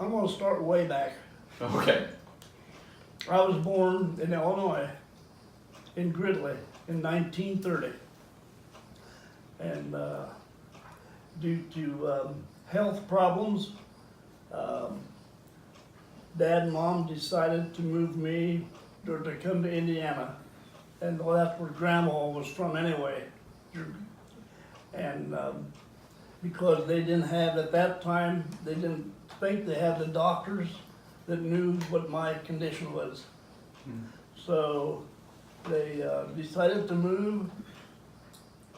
I'm going to start way back. Okay. I was born in Illinois, in Gridley, in 1930. And due to health problems, Dad and Mom decided to move me to come to Indiana. And well, that's where Grandma was from anyway. And because they didn't have, at that time, they didn't think they had the doctors that knew what my condition was. So they decided to move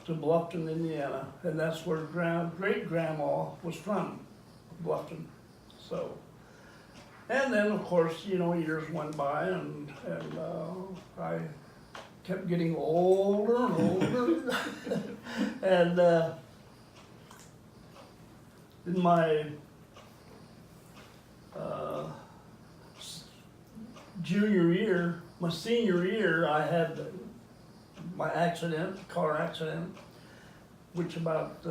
to Bluffton, Indiana, and that's where great-grandma was from, Bluffton. So, and then of course, you know, years went by, and I kept getting older and older, and in my senior year, I had my car accident, which about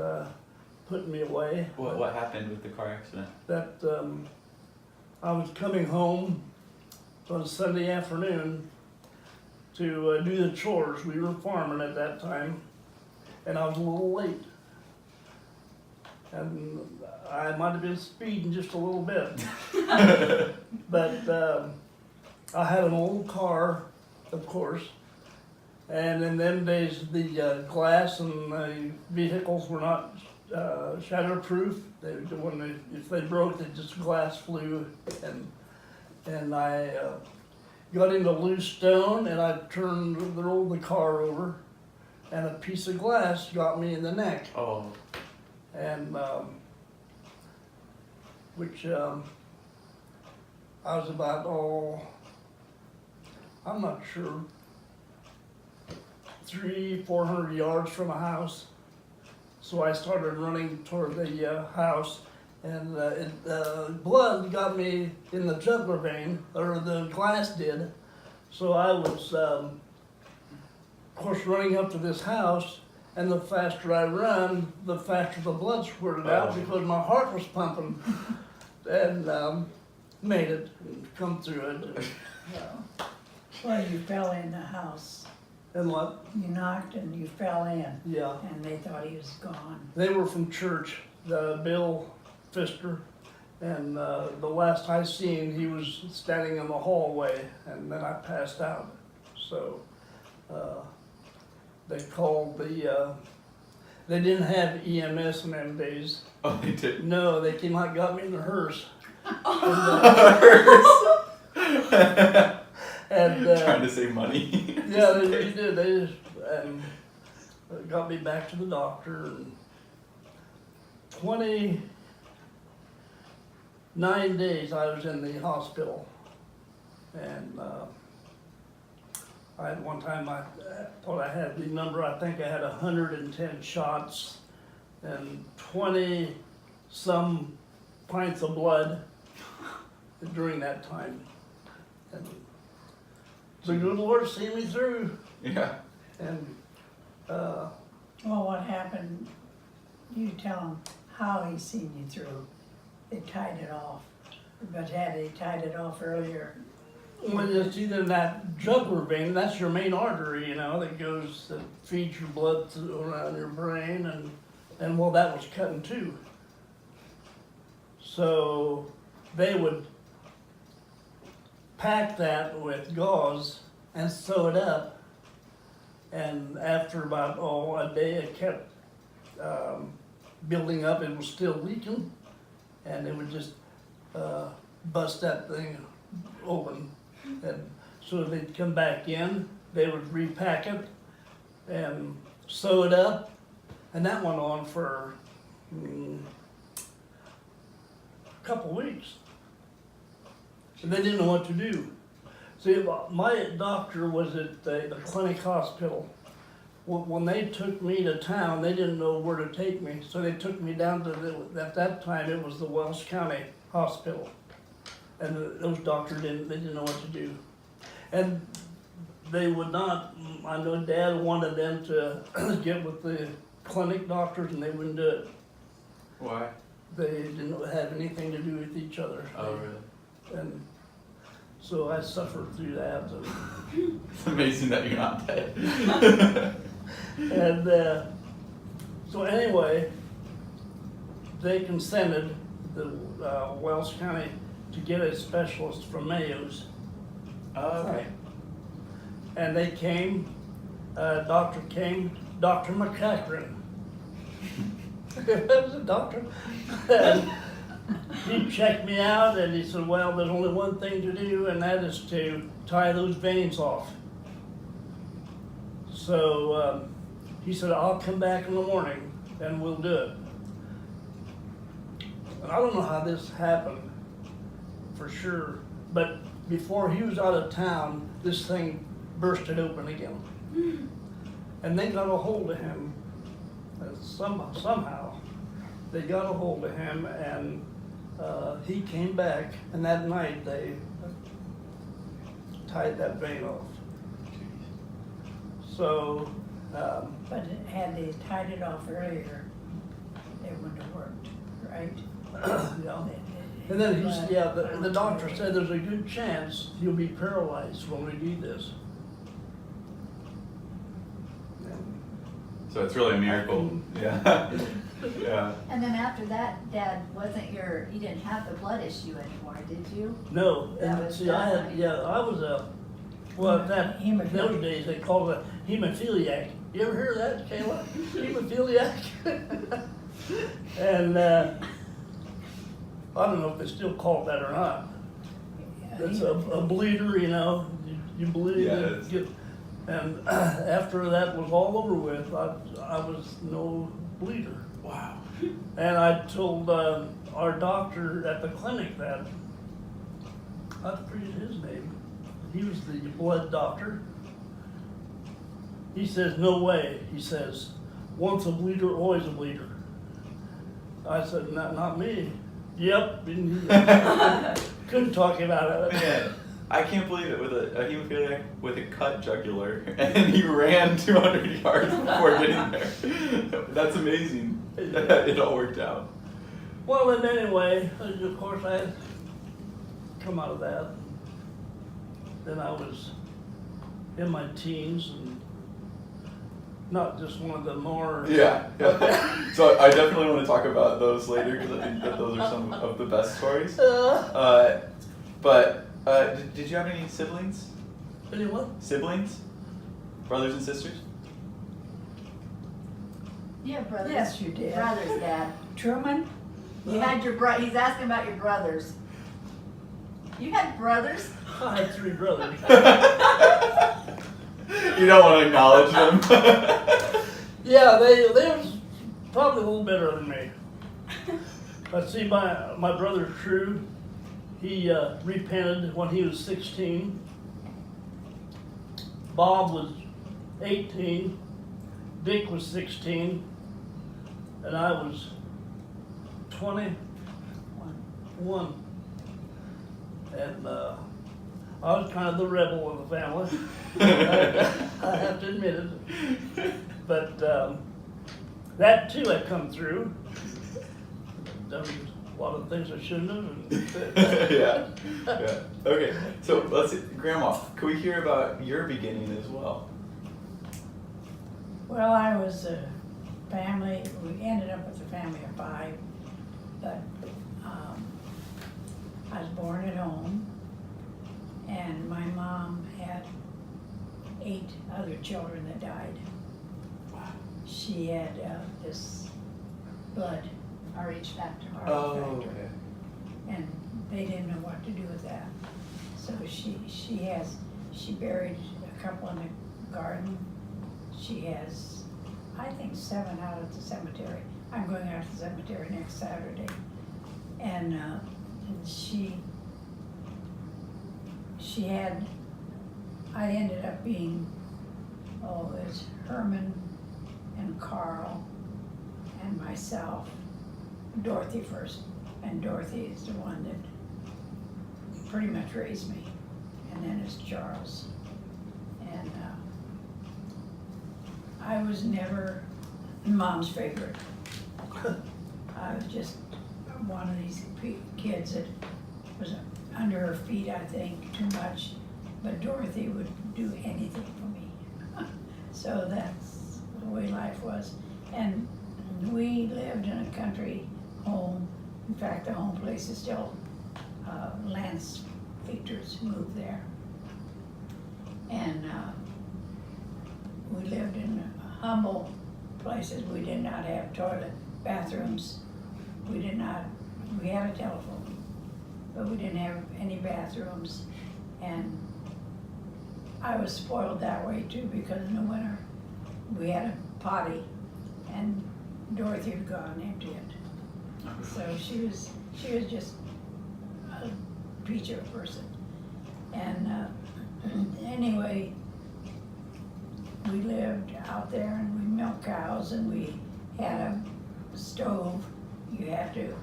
put me away. What happened with the car accident? That I was coming home on a Sunday afternoon to do the chores. We were farming at that time, and I was a little late. And I might have been speeding just a little bit. But I had an old car, of course, and in them days the glass and the vehicles were not shatterproof. If they broke, just glass flew, and I got into loose stone, and I rolled the car over, and a piece of glass got me in the neck. Oh. And which I was about, I'm not sure, 300-400 yards from a house. So I started running toward the house, and blood got me in the jugular vein, or the glass did. So I was, of course, running up to this house, and the faster I run, the faster the blood squirted out because my heart was pumping, and made it, come through it. Well, you fell in the house. And what? You knocked and you fell in. Yeah. And they thought he was gone. They were from church, Bill Pfister, and the last I seen, he was standing in the hallway, and then I passed out. So they called they didn't have EMS in them days. Oh, they did? No, they came out and got me in the hearse. And, trying to save money. Yeah, they really did. They just got me back to the doctor. And 29 days I was in the hospital. And I had one time, I thought I had the number, I think I had 110 shots and 20 some pints of blood during that time. And the good Lord see me through. Yeah. And Well, what happened, you tell him how he seen you through. They tied it off. But had they tied it off earlier? well, it's either that jugular vein, that's your main artery, you know, that feeds your blood around your brain, and well, that was cut in two. So they would pack that with gauze and sew it up, and after about a day it kept building up. It was still leaking, and it would just bust that thing open, and so they'd come back in, they would repack it and sew it up, and that went on for a couple weeks. And they didn't know what to do. See, my doctor was at the clinic hospital. When they took me to town, they didn't know where to take me, so they took me down to at that time it was the Wells County Hospital. And those doctors they didn't know what to do. And they would not, I know Dad wanted them to get with the clinic doctors, and they wouldn't do it. Why? they didn't have anything to do with each other. Oh, really? And so I suffered through that. It's amazing that you're not dead. And so anyway, they consented, the Wells County, to get a specialist from Mayo's. Oh, okay. And they came, Dr. McCackren. That was a doctor. And he checked me out and he said, well, there's only one thing to do, and that is to tie those veins off. So he said, I'll come back in the morning and we'll do it. And I don't know how this happened for sure, but before he was out of town, this thing bursted open again. And they got a hold of him somehow. They got a hold of him and he came back, and that night they tied that vein off. So, But had they tied it off earlier, it wouldn't have worked, right? yeah. And then the doctor said there's a good chance he'll be paralyzed when we do this. So it's really a miracle. Yeah. Yeah. And then after that, Dad, you didn't have the blood issue anymore, did you? No, That and was see, I was those days they called it a hemophiliac. You ever hear of that, Kayla? Hemophiliac? And I don't know if they still call it that or not. It's a bleeder, you know, you bleed. Yeah, And after that was all over with, I was no bleeder. Wow. And I told our doctor at the clinic that, I forget his name, he was the blood doctor. He says, no way, he says, once a bleeder, always a bleeder. I said, not me. Yep, couldn't talk about it. Man, I can't believe it, with a hemophiliac with a cut jugular, and he ran 200 yards before getting there. That's amazing. It all worked out. Well, and anyway, of course, I had come out of that. Then I was in my teens and not just one of the more. Yeah. So I definitely want to talk about those later, because I think that those are some of the best stories. But did you have any siblings? Anyone? Siblings? Brothers and sisters? You have brothers. Yes, you did. Brothers, Dad. Truman? You had your he's asking about your brothers. You had brothers? I had 3 brothers. You don't want to acknowledge them? Yeah, they was probably a little better than me. But see, my brother True, he repented when he was 16. Bob was 18. Dick was 16. And I was 21. And I was kind of the rebel of the family. I have to admit it. But that too had come through. Done a lot of things I shouldn't have. Yeah. Okay, so let's see. Grandma, can we hear about your beginning as well? Well, I was a family, we ended up with a family of 5, but I was born at home, and my mom had 8 other children that died. Wow. She had this blood RH factor. factor, Okay. and they didn't know what to do with that. So she buried a couple in the garden. She has, I think, 7 out at the cemetery. I'm going out to the cemetery next Saturday. And she had, I ended up being, it's Herman and Carl and myself, Dorothy first. And Dorothy is the one that pretty much raised me. And then it's Charles. And I was never Mom's favorite. I was just one of these kids that was under her feet, I think, too much. But Dorothy would do anything for me. So that's the way life was. And we lived in a country home. In fact, the home place is still, Lance Victor's moved there. And we lived in humble places. We did not have toilet, bathrooms. We had a telephone, but we didn't have any bathrooms. And I was spoiled that way too, because in the winter, we had a potty and Dorothy would go out and empty it. So she was just a peach of a person. And anyway, we lived out there and we milked cows and we had a stove. You had to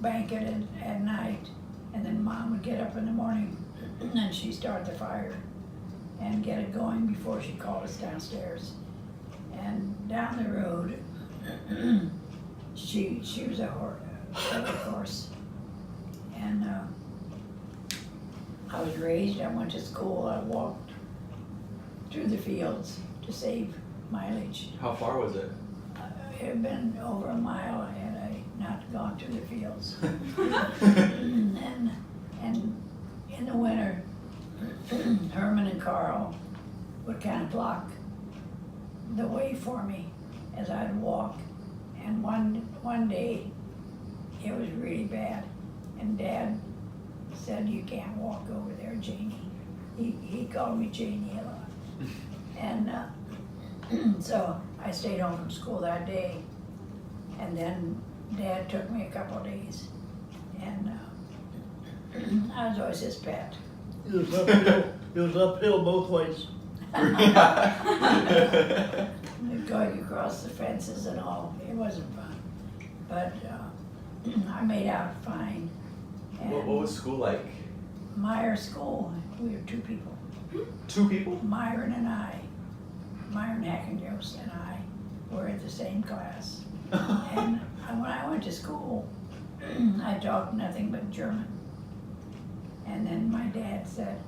bank it at night, and then Mom would get up in the morning and she'd start the fire and get it going before she called us downstairs. And down the road, she was a horse. And I was raised, I went to school, I walked through the fields to save mileage. How far was it? It had been over a mile had I not gone through the fields. and in the winter, Herman and Carl would kind of block the way for me as I'd walk. And one day, it was really bad. And Dad said, "You can't walk over there, Janie." He called me Janie a lot. And so I stayed home from school that day. And then Dad took me a couple of days. And I was always his pet. It was uphill both ways. Going across the fences and all, it wasn't fun. But I made out fine. And What was school like? Meyer School, we were two people. 2 people? Myron and I, Myron Hackenjost and I were in the same class. And when I went to school, I talked nothing but German. And then my dad said,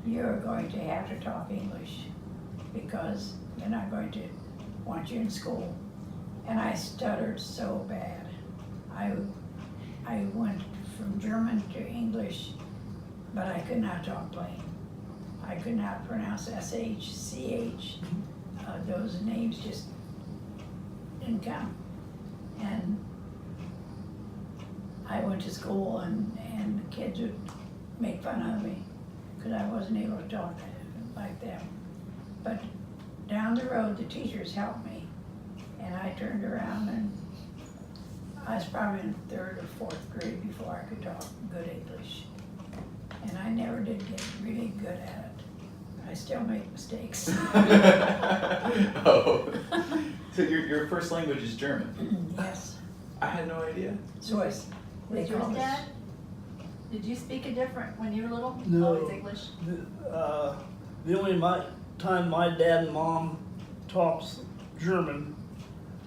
"You're going to have to talk English because they're not going to want you in school." And I stuttered so bad. I went from German to English, but I could not talk plain. I could not pronounce SH, CH. Those names just didn't come. And I went to school and the kids would make fun of me because I wasn't able to talk like them. But down the road, the teachers helped me. And I turned around and I was probably in 3rd or 4th grade before I could talk good English. And I never did get really good at it. I still make mistakes. Oh. So your first language is German? Yes. I had no idea. Swiss. They Was yours, call us. Dad? Did you speak a different when you were little? No. Always English? The only time my dad and mom talks German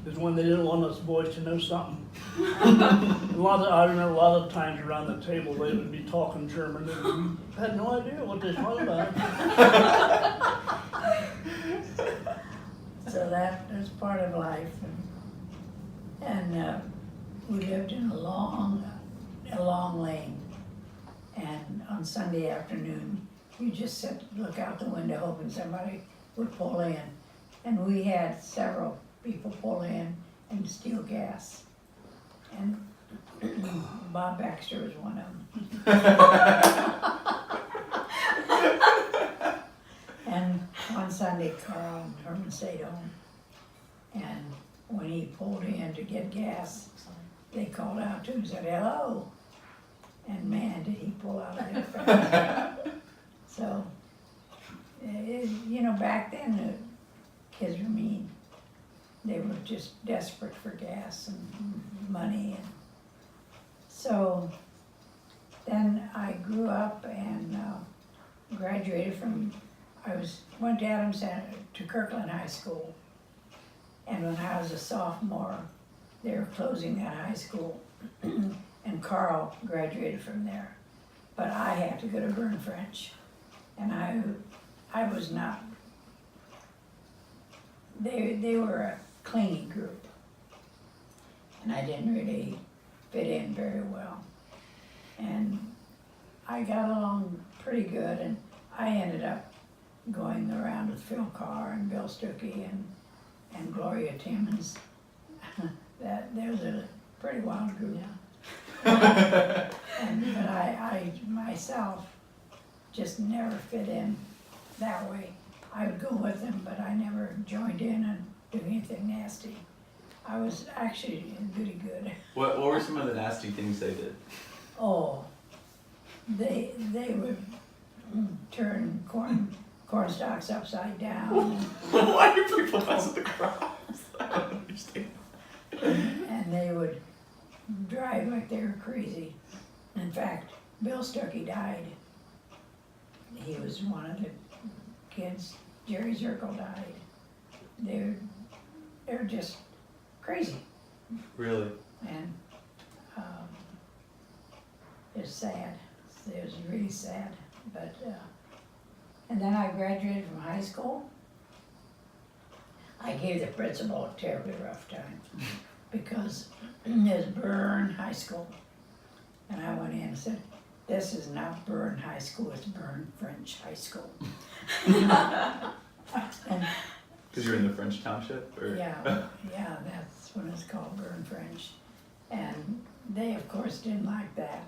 is when they didn't want us boys to know something. I remember a lot of times around the table they would be talking German and we had no idea what they talked about. So that was part of life. And we lived in a long lane. And on Sunday afternoon, you just sit, look out the window hoping somebody would pull in. And we had several people pull in and steal gas. And Bob Baxter was one of them. And one Sunday, Carl and Herman stayed home. And when he pulled in to get gas, they called out to him and said, "Hello." And man, did he pull out of there fast. So, back then, the kids were mean. They were just desperate for gas and money. And so then I grew up and graduated from, went to Adams to Kirkland High School. And when I was a sophomore, they were closing that high school, and Carl graduated from there. But I had to go to Byrne French, and I was not, they were a cleaning group, and I didn't really fit in very well. And I got along pretty good, and I ended up going around with Phil Carr and Bill Stuckey and Gloria Timmons. There was a pretty wild group. But I myself just never fit in that way. I would go with them, but I never joined in and do anything nasty. I was actually pretty good. What were some of the nasty things they did? Oh, they would turn corn stalks upside down, Why do people mess with the crops? I don't understand. and they would drive like they were crazy. In fact, Bill Stuckey died. He was one of the kids. Jerry Zirkle died. They were just crazy, Really? and it's sad. It was really sad, but and then I graduated from high school. I gave the principal a terribly rough time because it was Byrne High School, and I went in and said, "This is not Byrne High School; it's Byrne French High School." And Because you're in the French township? Or? yeah, that's when it's called Byrne French. And they, of course, didn't like that.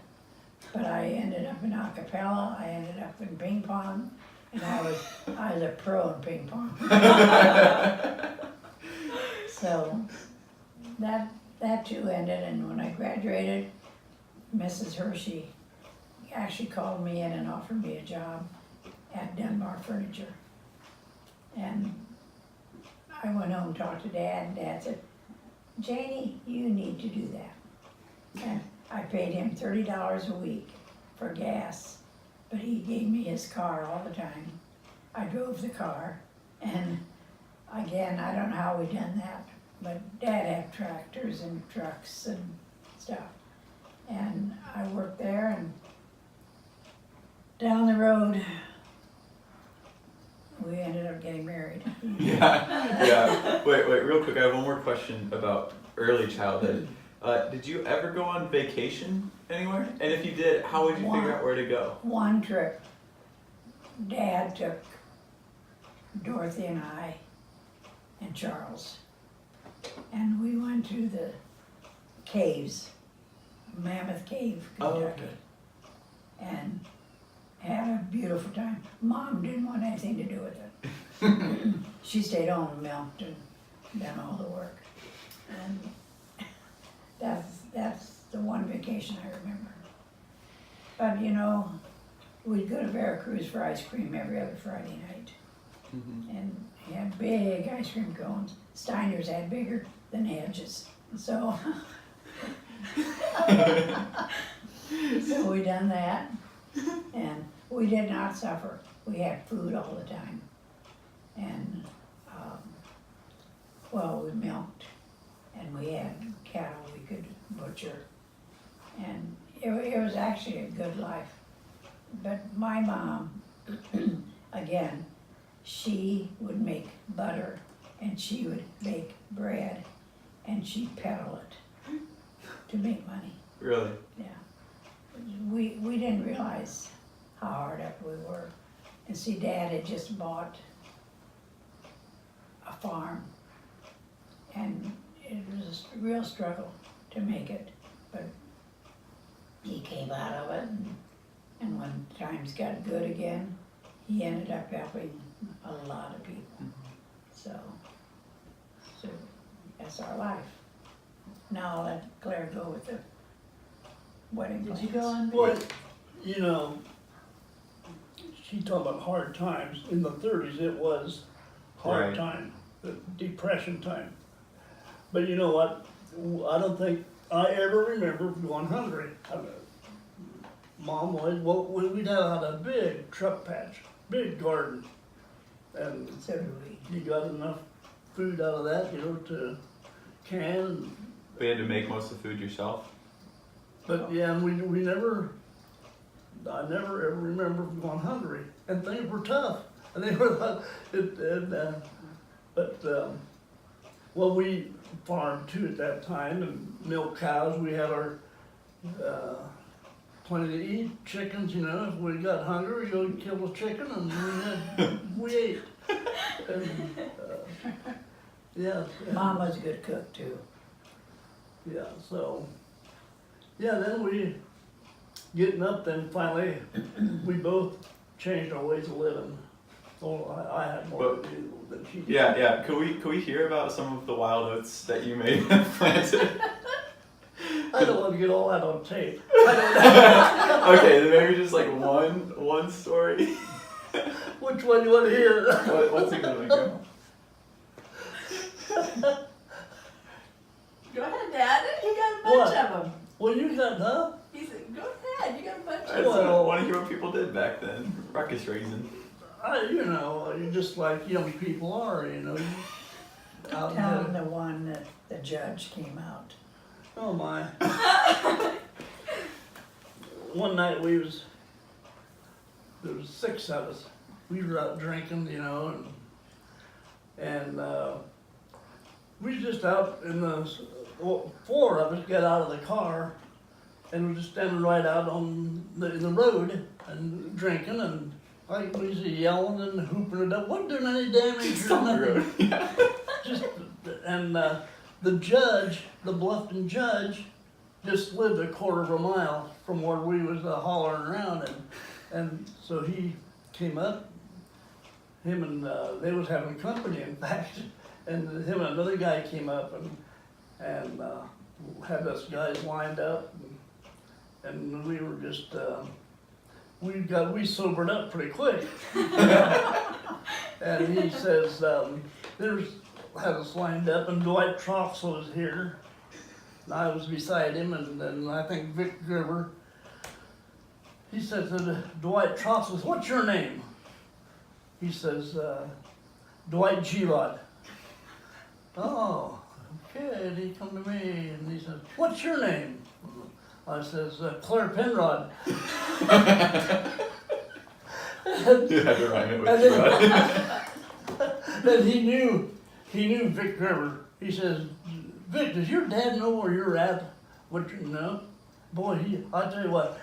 But I ended up in a cappella, I ended up in ping pong, and I was a pro in ping pong. So that too ended, and when I graduated, Mrs. Hershey actually called me in and offered me a job at Dunbar Furniture. And I went home and talked to Dad, and Dad said, "Janie, you need to do that." And I paid him $30 a week for gas, but he gave me his car all the time. I drove the car, and again, I don't know how we done that, but Dad had tractors and trucks and stuff. And I worked there, and down the road, we ended up getting married. Yeah. Wait, real quick. I have one more question about early childhood. Did you ever go on vacation anywhere? And if you did, how would you figure out where to go? One trip, Dad took Dorothy and I and Charles, and we went to the caves, Mammoth Cave, Kentucky, Oh, okay. and had a beautiful time. Mom didn't want anything to do with it. She stayed home and milked and done all the work. And that's the one vacation I remember. But you know, we'd go to Veracruz for ice cream every other Friday night. Mm-hmm. And he had big ice cream cones. Steiner's had bigger than Hedges. So, so we done that. And we did not suffer. We had food all the time. And, well, we milked, and we had cattle we could butcher. And it was actually a good life. But my mom, again, she would make butter, and she would bake bread, and she'd peddle it to make money. Really? Yeah. We didn't realize how hard up we were. And see, Dad had just bought a farm, and it was a real struggle to make it, but he came out of it, and when times got good again, he ended up helping a lot of people. So that's our life. Now I'll let Claire go with the wedding Did plans. you go on? Well, you know, she talked about hard times. In the 30s, it was hard Right. time, the depression time. But you know what? I don't think I ever remember going hungry. Mom always, well, we'd have a big truck patch, big garden. And So do we. you got enough food out of that, you know, to can We had to make most of the food yourself. But yeah, and we never, I never ever remember going hungry, and things were tough, and they were, well, we farmed too at that time, and milked cows. We had our plenty to eat, chickens, you know. If we got hungry, we go kill a chicken, and we ate. And, yeah. Mom was a good cook too. Yeah, so, yeah, then we, getting up then finally, we both changed our ways of living. Well, I had more to do than she did. Yeah. Can we hear about some of the wild oats that you made and planted? I don't want to get all that on tape. Okay, then maybe just like one story. Which one do you want to hear? What's a good one? Go. Go ahead, Dad. You got a bunch What? of them. Well, you got, huh? He said, go ahead. You got a bunch I of just them. Well- want to hear what people did back then. Ruckus raising. You know, you're just like young people are, you know. Out Tell there. him the one that the judge came out. Oh my. One night there was 6 of us. We were out drinking, you know, and we was just out in well, 4 of us got out of the car and we were just standing right out on the road and drinking, and we was yelling and hooping it up. Wasn't doing any damage Just or on the road. nothing. Yeah. Just, and the judge, the Bluffton judge, just lived a quarter of a mile from where we was hollering around, and so he came up, him and they was having company, in fact, and him and another guy came up and had us guys lined up, and we were just we sobered up pretty quick. And he says, had us lined up, and Dwight Troxel was here, and I was beside him, and I think Vic Gerber. He said to Dwight Troxel, "What's your name?" He says, "Dwight G-Rod." Oh, okay, and he come to me, and he says, "What's your name?" I says, "Claire Penrod." You had to rhyme it with And G-Rod. then he knew Vic Gerber. He says, "Vic, does your dad know where you're at?" What you know? Boy, I tell you what,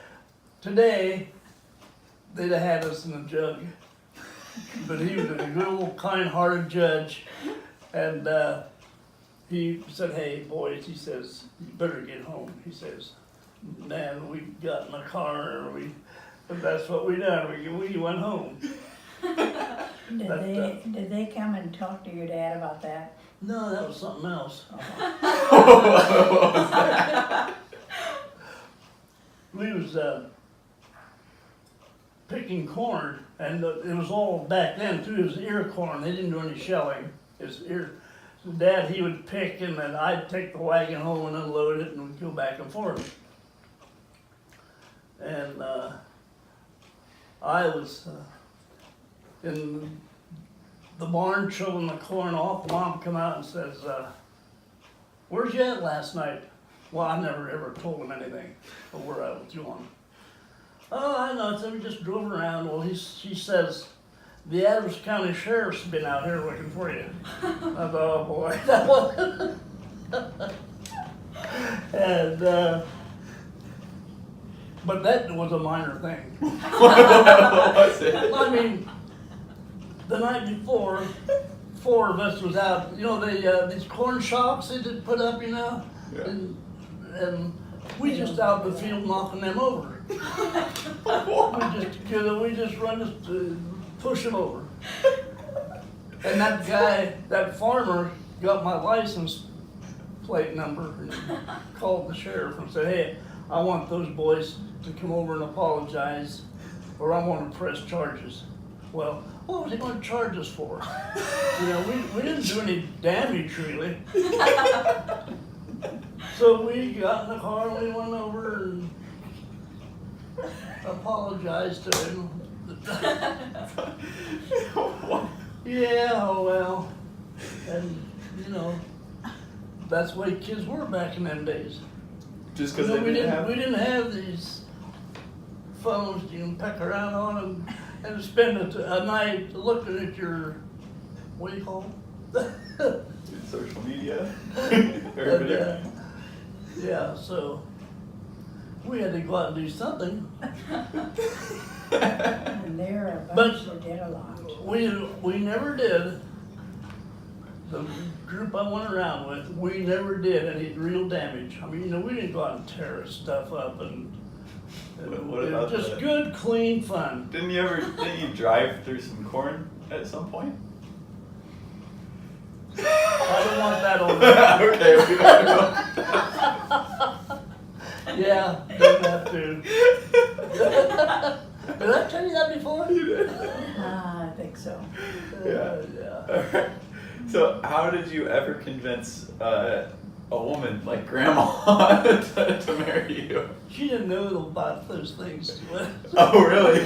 today they'd have had us in a jug. But he was a good old kind-hearted judge, and he said, "Hey boys," he says, "you better get home." He says, "Man, we got in the car, but that's what we done. We went home." Did they come and talk to your dad about that? No, that was something else. We was picking corn, and it was all back then too. It was ear corn. They didn't do any shelling. It was ear. So Dad, he would pick, and then I'd take the wagon home and unload it, and we'd go back and forth. And I was in the barn shoveling the corn off. Mom come out and says, "Where's you at last night?" Well, I never ever told him anything of where I was going. "Oh, I know, so we just drove around." Well, she says, "The Adams County Sheriff's been out here looking for you." I thought, oh boy, that was. And but that was a minor thing. What was it? I mean, the night before, 4 of us was out. You know, these corn shocks they just put up, you know, Yeah. and we just out in the field knocking them over. we just run to push them over. And that guy, that farmer, got my license plate number and called the sheriff and said, "Hey, I want those boys to come over and apologize, or I'm going to press charges." Well, what was he going to charge us for? You know, we didn't do any damage really. So we got in the car and we went over and apologized to him. What? Yeah, oh well. And, you know, that's the way kids were back in them days. Just You because know, they didn't have. we didn't have these phones you can peck around on and spend a night looking at your, what do you call it? Social media. And, Everybody. yeah, so we had to go out and do something. And they're a But- bunch that did a lot. We never did, the group I went around with, we never did any real damage. I mean, you know, we didn't go out and tear stuff up and What it about was just the- good, clean fun. Didn't you drive through some corn at some point? I don't want that on there. Okay, we don't know. Yeah, doesn't have to. Did I tell you that before? You did. I think so. Yeah. Yeah. Alright. So, how did you ever convince a woman like Grandma to marry you? She didn't know about those things. Oh, really?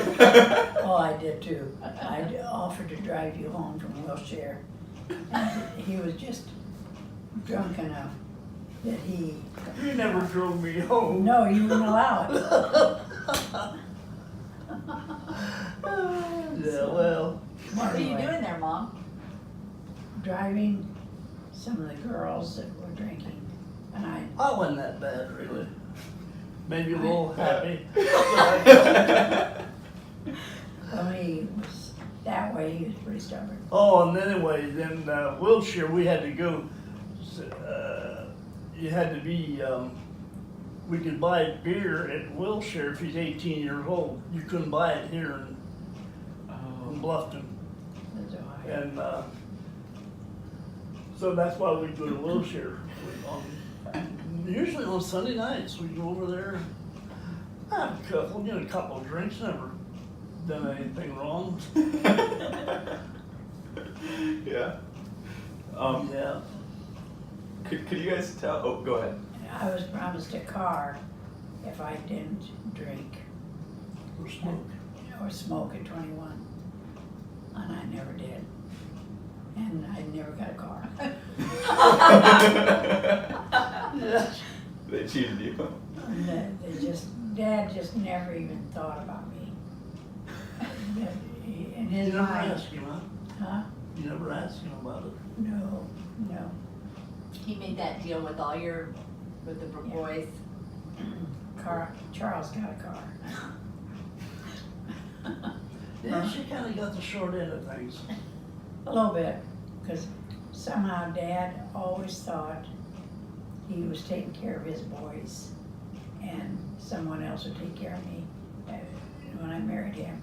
Oh, I did too. I offered to drive you home from Wilshire. And he was just drunk enough that he. You never drove me home. No, you wouldn't allow it. Yeah, well, What are you Anyway, doing there, Mom? driving some of the girls that were drinking, and I I wasn't that bad, really. Maybe a little happy. when he was that way, he was pretty stubborn. Oh, and anyway, then Wilshire, we had to go. You had to be. We could buy beer at Wilshire if he's 18 years old. You couldn't buy it here in Bluffton, That's Ohio. and so that's why we go to Wilshire. Usually on Sunday nights, we go over there, have a couple of drinks, never done anything wrong. Yeah. Yeah. Could you guys tell? Oh, go ahead. I was promised a car if I didn't drink Or smoke. or smoke at 21, and I never did. And I never got a car. Yeah. They cheated you. And Dad just never even thought about me. In You his never mind, asked him, huh? huh? You never asked him about it. No. He made that deal with with the Yeah. boys. Charles got a car. Yeah, she kinda got the short end of things. A little bit, because somehow Dad always thought he was taking care of his boys and someone else would take care of me when I married him.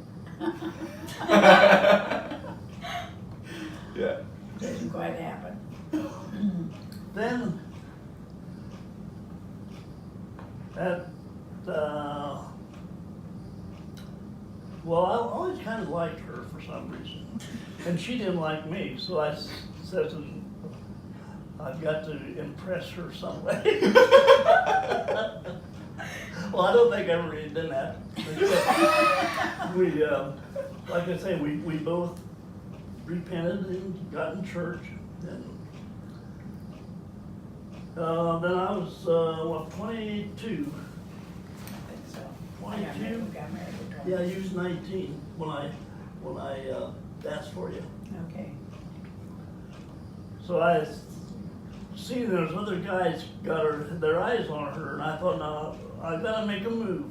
Yeah. Didn't quite happen. Then, well, I always kind of liked her for some reason, and she didn't like me, so I said, I've got to impress her some way. Well, I don't think I ever really did that. We, like I say, we both repented and got in church, and then I was, 22. I think so. I 22? got married at Yeah, 20. you was 19 when I asked for you. Okay. So I seen those other guys got their eyes on her, and I thought, no, I gotta make a move.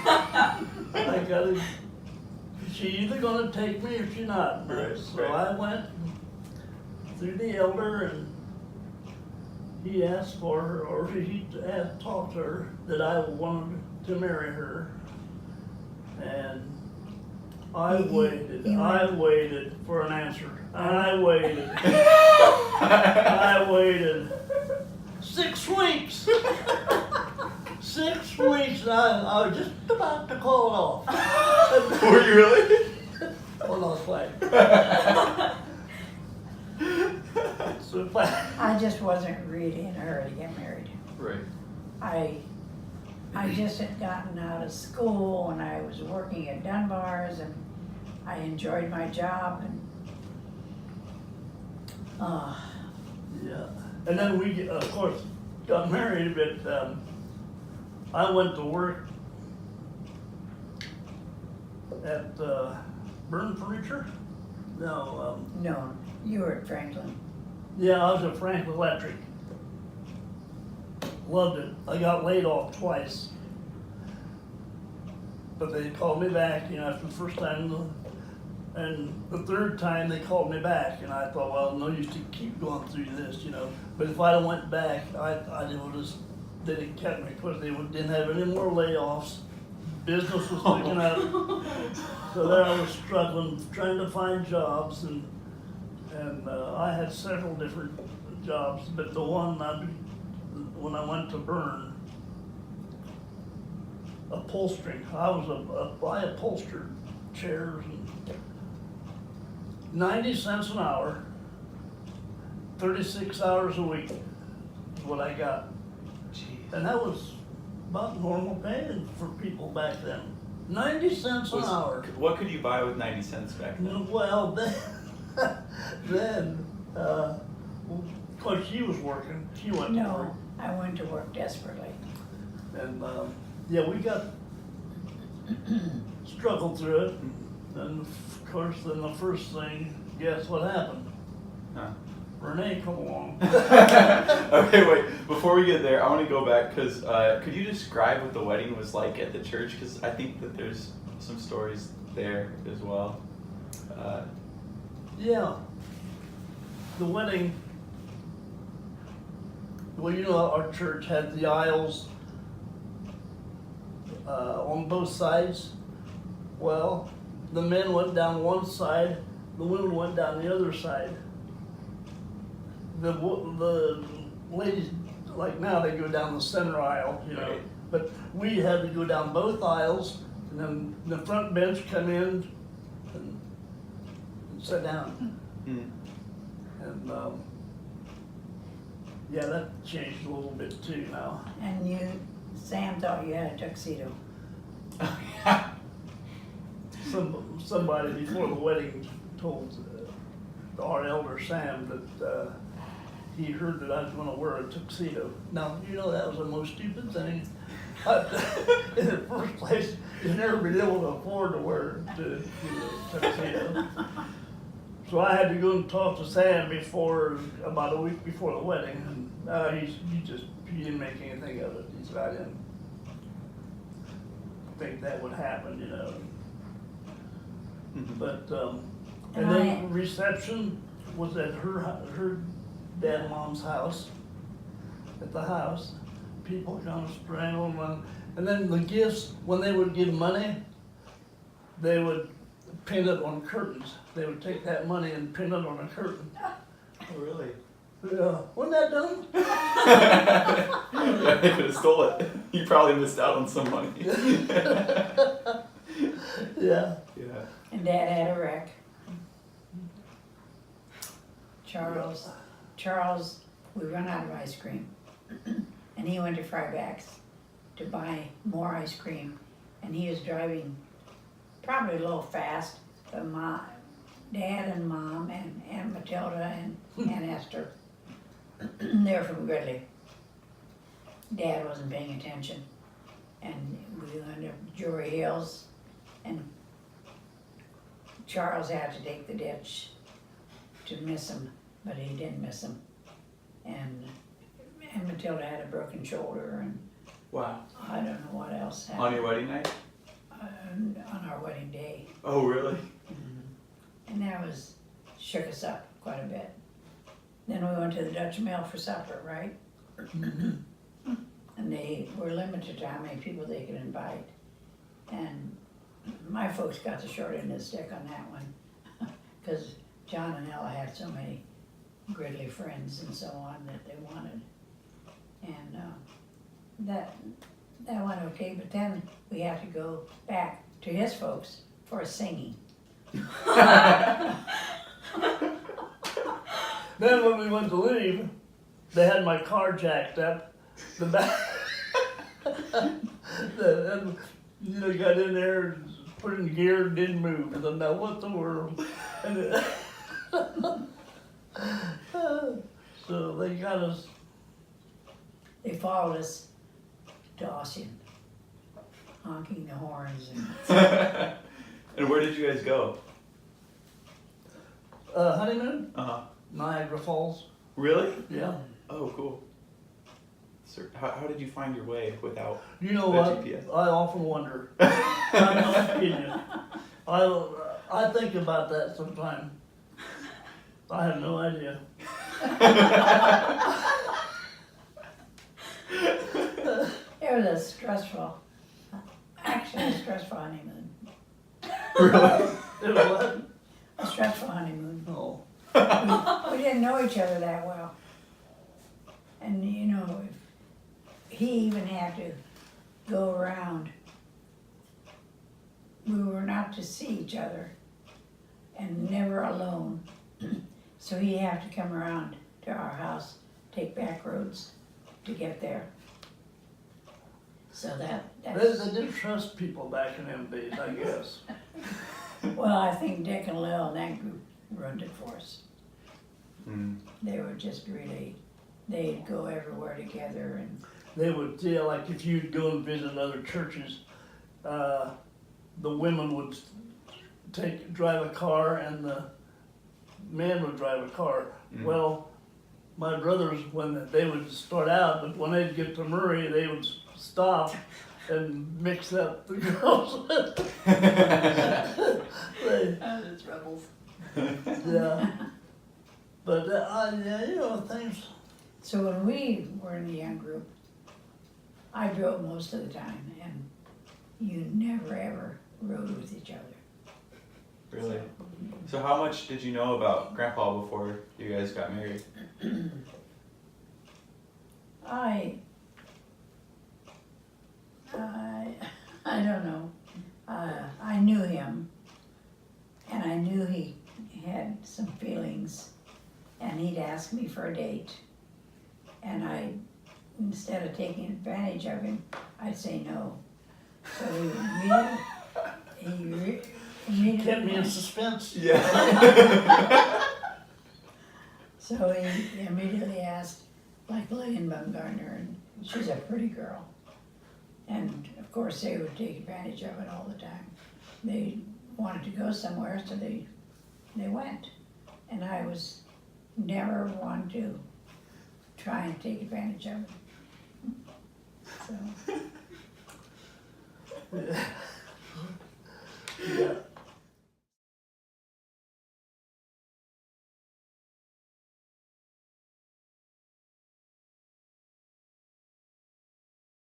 I gotta. She either gonna take me or she not. Right, So right. I went through the elder, and he asked for her, or he talked to her that I wanted to marry her, and I he waited for an answer. I waited. I waited 6 weeks. 6 weeks, and I was just about to call it off. Were you really? Well, not quite. So if I just wasn't really in a hurry to get married. Right. I just had gotten out of school and I was working at Dunbar's and I enjoyed my job and yeah. And then we, of course, got married, but I went to work at Burn Furniture. No, No, you were at Franklin. yeah, I was at Frank Electric. Loved it. I got laid off twice. But they called me back, you know, after the first time. And the third time they called me back, and I thought, well, no use to keep going through this, you know. But if I'd have went back, I would have, they didn't kept me because they didn't have any more layoffs. Business was picking up. So there I was struggling, trying to find jobs, and I had several different jobs, but the one when I went to Burn, upholstering, I upholstered chairs, and 90 cents an hour, 36 hours a week is what I got. Jeez. And that was about normal pay for people back then. 90 cents an hour. What could you buy with 90 cents back then? Well, then, of course, she was working. She went to work. No, I went to work desperately. And, yeah, we got struggled through it. And of course, then the first thing, guess what happened? Huh. Renee come along. Okay, wait. Before we get there, I want to go back because could you describe what the wedding was like at the church? Because I think that there's some stories there as well. Yeah. The wedding, well, you know, our church had the aisles on both sides. Well, the men went down one side, the women went down the other side. The ladies, like now, they go down the center aisle, you know, Right. but we had to go down both aisles, and then the front bench come in and sit down. Mm. And, yeah, that changed a little bit too now. And Sam thought you had a tuxedo. Oh, yeah. Somebody before the wedding told our elder Sam that he heard that I was gonna wear a tuxedo. Now, you know, that was the most stupid thing. In the first place, you've never been able to afford to wear a tuxedo. So I had to go and talk to Sam about a week before the wedding, and he didn't make anything of it. He said, I didn't think that would happen, you know. But, and then reception was at her dad and mom's house, at the house. People kind of strangling around. And then the gifts, when they would give money, they would pin it on curtains. They would take that money and pin it on a curtain. Oh, really? Yeah, wasn't that dumb? Yeah, they could have stole it. You probably missed out on some money. Yeah. Yeah. And Dad had a wreck. Charles, we run out of ice cream. And he went to Fryback's to buy more ice cream. And he was driving probably a little fast, but my Dad and Mom and Aunt Matilda and Aunt Esther, they're from Gridley. Dad wasn't paying attention. And we went to Jory Hills, and Charles had to take the ditch to miss him, but he didn't miss him. And Matilda had a broken shoulder, and Wow. I don't know what else happened. On your wedding night? On our wedding day. Oh, really? And that shook us up quite a bit. Then we went to the Dutch Mill for supper, right? And they were limited to how many people they could invite. And my folks got the short end of the stick on that one, because John and Ella had so many Gridley friends and so on that they wanted. And that went okay, but then we had to go back to his folks for a singing. Then when we went to leave, they had my car jacked up. The back, you know, got in there, put in gear, didn't move. And then now what the world? And So they got us, They followed us to Ossian, honking the horns and And where did you guys go? honeymoon, Uh-huh. Niagara Falls. Really? Yeah. Oh, cool. So how did you find your way without You know the what? GPS? I often wonder. I'm not kidding you. I think about that sometimes. I have no idea. it was a stressful honeymoon. Really? It was, A stressful honeymoon. no. We didn't know each other that well. And you know, he even had to go around. We were not to see each other and never alone. So he had to come around to our house, take back roads to get there. So They that's, didn't trust people back in them days, I guess. well, I think Dick and Lil and that group ruined it for us. Mm. They were just really, they'd go everywhere together and They would, yeah, like if you'd go and visit other churches, the women would drive a car and the men would drive a car. Mm. Well, my brothers, when they would start out, but when they'd get to Murray, they would stop and mix up the girls. They, It's rebels. yeah. But, yeah, you know, things, so when we were in the young group, I drove most of the time and you never ever rode with each other. Really? So how much did you know about Grandpa before you guys got married? I don't know. I knew him and I knew he had some feelings and he'd ask me for a date. And instead of taking advantage of him, I'd say no. So he immediately kept me in suspense. Yeah. So he immediately asked, like Lillian Bumgarner, and she's a pretty girl. And of course, they would take advantage of it all the time. They wanted to go somewhere, so they went. And I was never one to try and take advantage of it. So,